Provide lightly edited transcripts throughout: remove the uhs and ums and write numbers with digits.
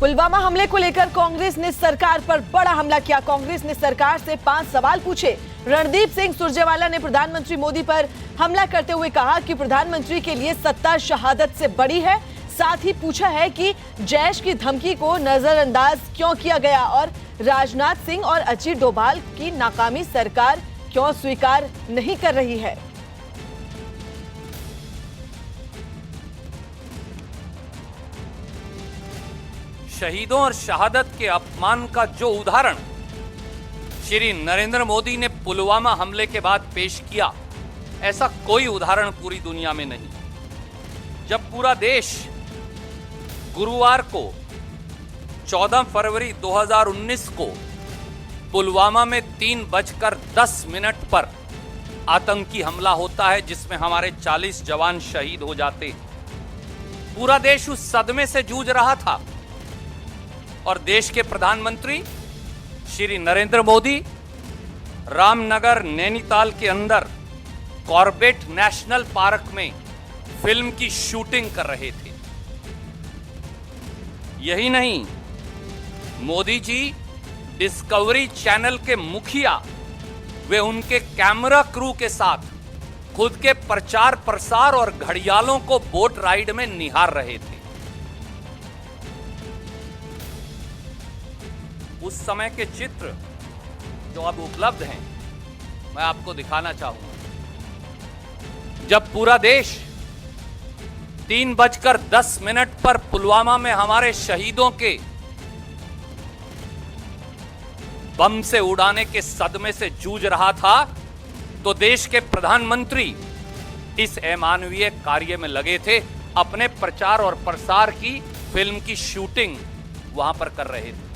पुलवामा हमले को लेकर कांग्रेस ने सरकार पर बड़ा हमला किया। कांग्रेस ने सरकार से 5 सवाल पूछे। रणदीप सिंह सुरजेवाला ने प्रधानमंत्री मोदी पर हमला करते हुए कहा कि प्रधानमंत्री के लिए सत्ता शहादत से बड़ी है। साथ ही पूछा है कि जैश की धमकी को नजरअंदाज क्यों किया गया और राजनाथ सिंह और अजीत डोभाल की नाकामी सरकार क्यों स्वीकार नहीं कर रही है। शहीदों और शहादत के अपमान का जो उदाहरण श्री नरेंद्र मोदी ने पुलवामा हमले के बाद पेश किया, ऐसा कोई उदाहरण पूरी दुनिया में नहीं। जब पूरा देश गुरुवार को 14 फरवरी 2019 को पुलवामा में 3:10 पर आतंकी हमला होता है जिसमें हमारे 40 जवान शहीद हो जाते, पूरा देश उस सदमे से जूझ रहा था और देश के प्रधानमंत्री श्री नरेंद्र मोदी रामनगर नैनीताल के अंदर कॉर्बेट नेशनल पार्क में फिल्म की शूटिंग कर रहे थे। यही नहीं, मोदी जी डिस्कवरी चैनल के मुखिया वे उनके कैमरा क्रू के साथ खुद के प्रचार प्रसार और घड़ियालों को बोट राइड में निहार रहे थे। उस समय के चित्र जो अब उपलब्ध हैं, मैं आपको दिखाना चाहूंगा। जब पूरा देश 3:10 पर पुलवामा में हमारे शहीदों के बम से उड़ाने के सदमे से जूझ रहा था, तो देश के प्रधानमंत्री इस अमानवीय कार्य में लगे थे। अपने प्रचार और प्रसार की फिल्म की शूटिंग वहां पर कर रहे थे।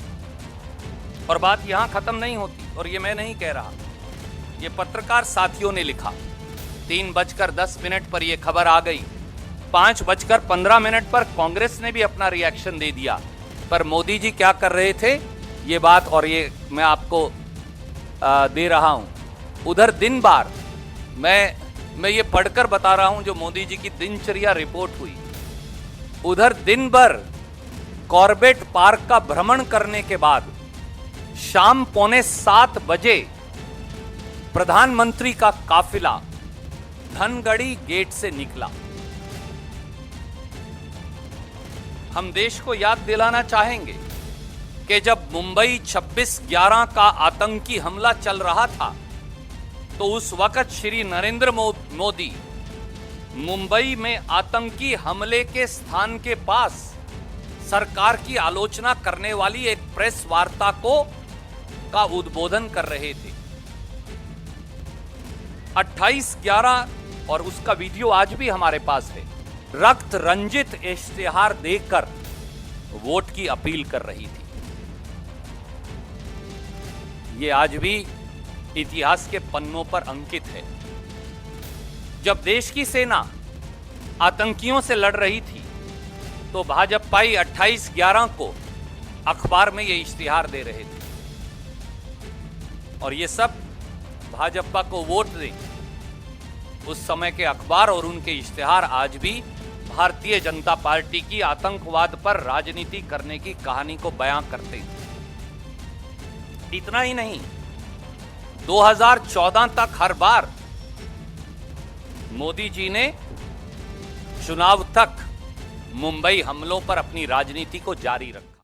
और बात यहां खत्म नहीं होती, और ये मैं नहीं कह रहा, ये पत्रकार साथियों ने लिखा। 3:10 पर यह खबर आ गई। 5:15 पर कांग्रेस ने भी अपना रिएक्शन दे दिया। पर मोदी जी क्या कर रहे थे, ये बात और ये मैं आपको दे रहा हूं। उधर दिन बार मैं ये पढ़कर बता रहा हूं जो मोदी जी की दिनचर्या रिपोर्ट हुई। उधर दिन भर कॉर्बेट पार्क का भ्रमण करने के बाद शाम 6:45 बजे प्रधानमंत्री का काफिला धनगढ़ी गेट से निकला। हम देश को याद दिलाना चाहेंगे कि जब मुंबई 26/11 का आतंकी हमला चल रहा था, तो उस वक्त श्री नरेंद्र मोदी मुंबई में आतंकी हमले के स्थान के पास सरकार की आलोचना करने वाली एक प्रेस वार्ता का उद्बोधन कर रहे थे। 28/11 और उसका वीडियो आज भी हमारे पास है, रक्त रंजित इश्तिहार देकर वोट की अपील कर रही थी। ये आज भी इतिहास के पन्नों पर अंकित है। जब देश की सेना आतंकियों से लड़ रही थी, तो भाजपाई 28/11 को अखबार में ये इश्तिहार दे रहे थे। और ये सब भाजपा को वोट दे। उस समय के अखबार और उनके इश्तिहार आज भी भारतीय जनता पार्टी की आतंकवाद पर राजनीति करने की कहानी को बयां करते हैं। इतना ही नहीं, 2014 तक हर बार मोदी जी ने चुनाव तक मुंबई हमलों पर अपनी राजनीति को जारी रखा।